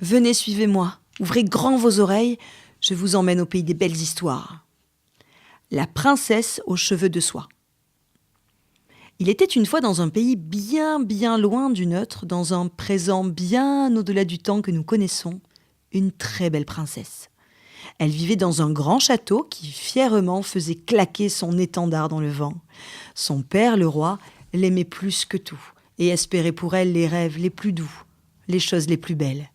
Venez, suivez-moi, ouvrez grand vos oreilles, je vous emmène au pays des belles histoires. La princesse aux cheveux de soie. Il était une fois dans un pays bien loin du nôtre, dans un présent bien au-delà du temps que nous connaissons, une très belle princesse. Elle vivait dans un grand château qui fièrement faisait claquer son étendard dans le vent. Son père, le roi, l'aimait plus que tout et espérait pour elle les rêves les plus doux, les choses les plus belles.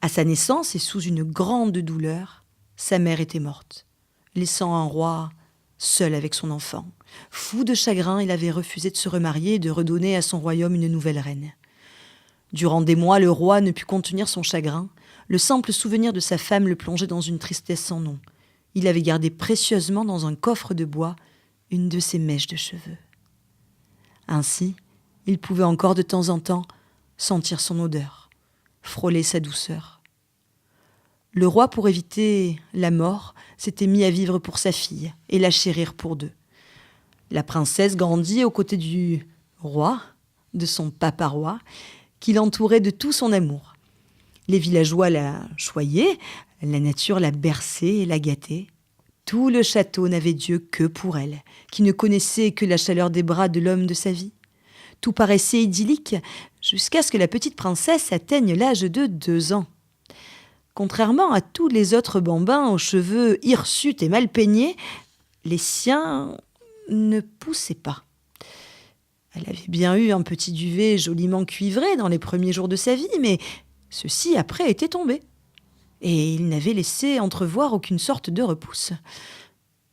À sa naissance et sous une grande douleur, sa mère était morte, laissant un roi seul avec son enfant. Fou de chagrin, il avait refusé de se remarier et de redonner à son royaume une nouvelle reine. Durant des mois, le roi ne put contenir son chagrin. Le simple souvenir de sa femme le plongeait dans une tristesse sans nom. Il avait gardé précieusement dans un coffre de bois une de ses mèches de cheveux. Ainsi, il pouvait encore de temps en temps sentir son odeur, frôler sa douceur. Le roi, pour éviter la mort, s'était mis à vivre pour sa fille et la chérir pour deux. La princesse grandit aux côtés du roi, de son papa roi, qui l'entourait de tout son amour. Les villageois la choyaient, la nature la berçait et la gâtait. Tout le château n'avait Dieu que pour elle, qui ne connaissait que la chaleur des bras de l'homme de sa vie. Tout paraissait idyllique, jusqu'à ce que la petite princesse atteigne l'âge de 2 ans. Contrairement à tous les autres bambins aux cheveux hirsutes et mal peignés, les siens ne poussaient pas. Elle avait bien eu un petit duvet joliment cuivré dans les premiers jours de sa vie, mais ceci après était tombé. Et il n'avait laissé entrevoir aucune sorte de repousse.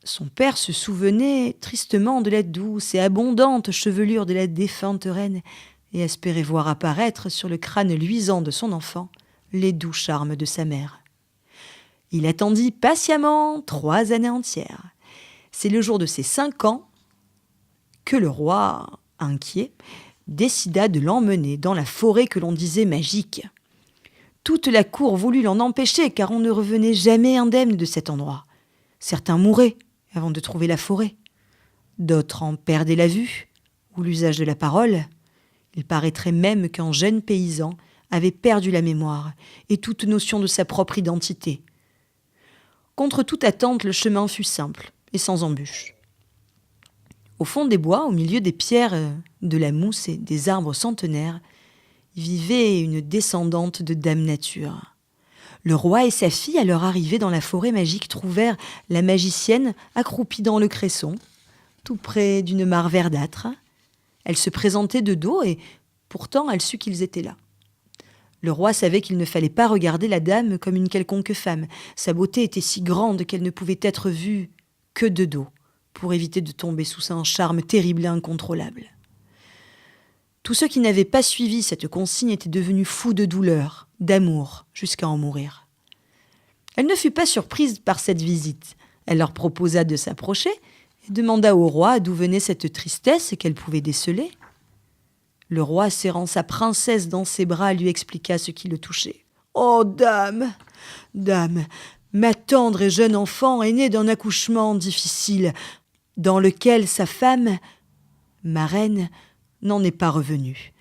Son père se souvenait tristement de la douce et abondante chevelure de la défunte reine et espérait voir apparaître sur le crâne luisant de son enfant les doux charmes de sa mère. Il attendit patiemment 3 années entières. C'est le jour de ses 5 ans que le roi, inquiet, décida de l'emmener dans la forêt que l'on disait magique. Toute la cour voulut l'en empêcher, car on ne revenait jamais indemne de cet endroit. Certains mouraient avant de trouver la forêt. D'autres en perdaient la vue ou l'usage de la parole. Il paraîtrait même qu'un jeune paysan avait perdu la mémoire et toute notion de sa propre identité. Contre toute attente, le chemin fut simple et sans embûches. Au fond des bois, au milieu des pierres, de la mousse et des arbres centenaires, vivait une descendante de Dame Nature. Le roi et sa fille, à leur arrivée dans la forêt magique, trouvèrent la magicienne accroupie dans le cresson, tout près d'une mare verdâtre. Elle se présentait de dos et pourtant elle sut qu'ils étaient là. Le roi savait qu'il ne fallait pas regarder la dame comme une quelconque femme. Sa beauté était si grande qu'elle ne pouvait être vue que de dos, pour éviter de tomber sous un charme terrible et incontrôlable. Tous ceux qui n'avaient pas suivi cette consigne étaient devenus fous de douleur, d'amour, jusqu'à en mourir. Elle ne fut pas surprise par cette visite. Elle leur proposa de s'approcher et demanda au roi d'où venait cette tristesse qu'elle pouvait déceler. Le roi, serrant sa princesse dans ses bras, lui expliqua ce qui le touchait. « Oh, dame, ma tendre et jeune enfant est née d'un accouchement difficile, dans lequel sa femme, ma reine, n'en est pas revenue.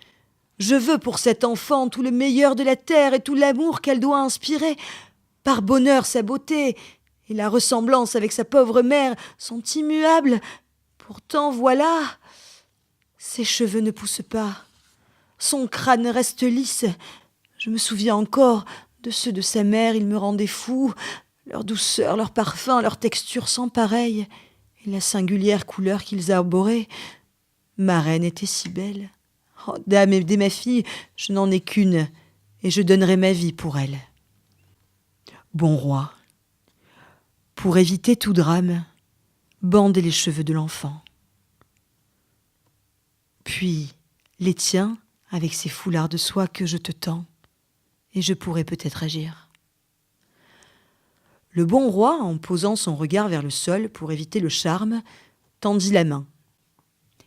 Je veux pour cet enfant tout le meilleur de la terre et tout l'amour qu'elle doit inspirer. Par bonheur, sa beauté et la ressemblance avec sa pauvre mère sont immuables. Pourtant, voilà, ses cheveux ne poussent pas. Son crâne reste lisse. Je me souviens encore de ceux de sa mère, ils me rendaient fou. Leur douceur, leur parfum, leur texture sans pareille et la singulière couleur qu'ils arboraient. Ma reine était si belle. Oh, dame, aidez ma fille, je n'en ai qu'une, et je donnerai ma vie pour elle. » Bon roi, pour éviter tout drame, bandez les cheveux de l'enfant. Puis les tiens avec ces foulards de soie que je te tends, et je pourrai peut-être agir. Le bon roi, en posant son regard vers le sol pour éviter le charme, tendit la main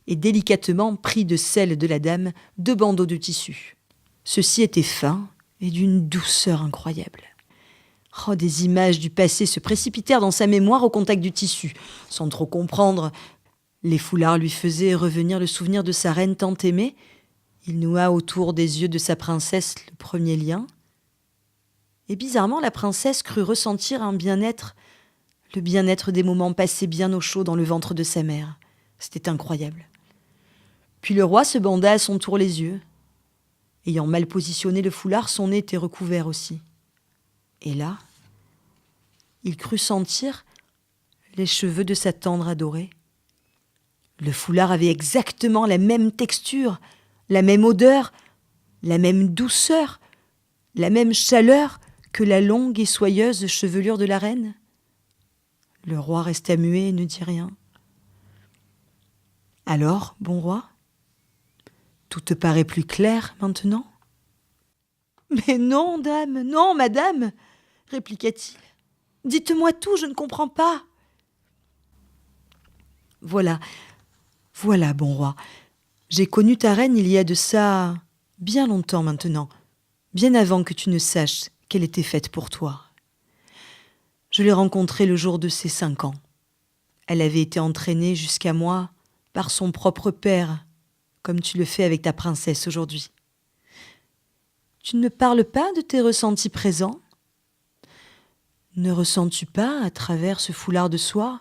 et délicatement prit de celle de la dame 2 bandeaux de tissu. Ceux-ci étaient fins et d'une douceur incroyable. Oh, des images du passé se précipitèrent dans sa mémoire au contact du tissu. Sans trop comprendre, les foulards lui faisaient revenir le souvenir de sa reine tant aimée. Il noua autour des yeux de sa princesse le premier lien, Et bizarrement, la princesse crut ressentir un bien-être, le bien-être des moments passés bien au chaud dans le ventre de sa mère. C'était incroyable. Puis le roi se banda à son tour les yeux. Ayant mal positionné le foulard, son nez était recouvert aussi. Et là, il crut sentir les cheveux de sa tendre adorée. Le foulard avait exactement la même texture, la même odeur, la même douceur, la même chaleur que la longue et soyeuse chevelure de la reine. Le roi resta muet et ne dit rien. « Alors, bon roi, tout te paraît plus clair maintenant ?»« Mais non, dame, non, madame, répliqua-t-il. Dites-moi tout, je ne comprends pas. »« Voilà, bon roi, j'ai connu ta reine il y a de ça bien longtemps maintenant, bien avant que tu ne saches qu'elle était faite pour toi. Je l'ai rencontrée le jour de ses 5 ans. Elle avait été entraînée jusqu'à moi par son propre père, comme tu le fais avec ta princesse aujourd'hui. Tu ne me parles pas de tes ressentis présents ? Ne ressens-tu pas, à travers ce foulard de soie,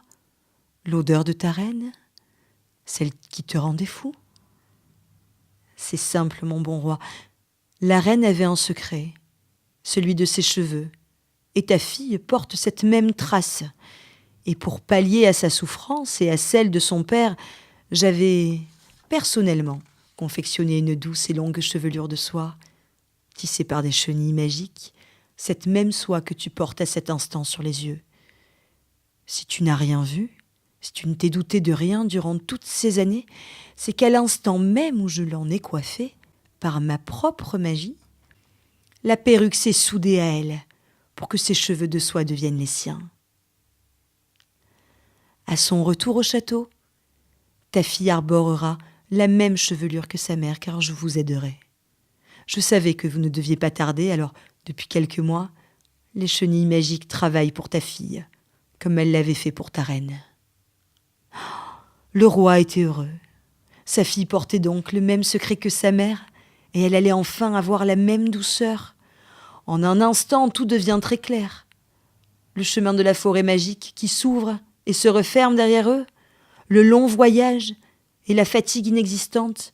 l'odeur de ta reine, celle qui te rendait fou ? C'est simple, mon bon roi. La reine avait un secret, celui de ses cheveux, et ta fille porte cette même trace. Et pour pallier à sa souffrance et à celle de son père, j'avais personnellement confectionné une douce et longue chevelure de soie, tissée par des chenilles magiques, cette même soie que tu portes à cet instant sur les yeux. Si tu n'as rien vu, si tu ne t'es douté de rien durant toutes ces années, c'est qu'à l'instant même où je l'en ai coiffée, par ma propre magie, la perruque s'est soudée à elle pour que ses cheveux de soie deviennent les siens. À son retour au château, ta fille arborera la même chevelure que sa mère, car je vous aiderai. Je savais que vous ne deviez pas tarder, alors depuis quelques mois, les chenilles magiques travaillent pour ta fille, comme elles l'avaient fait pour ta reine. Le roi était heureux. Sa fille portait donc le même secret que sa mère, et elle allait enfin avoir la même douceur. En un instant, tout devient très clair. Le chemin de la forêt magique qui s'ouvre et se referme derrière eux, le long voyage et la fatigue inexistante,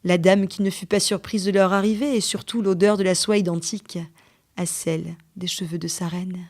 la dame qui ne fut pas surprise de leur arrivée et surtout l'odeur de la soie identique à celle des cheveux de sa reine.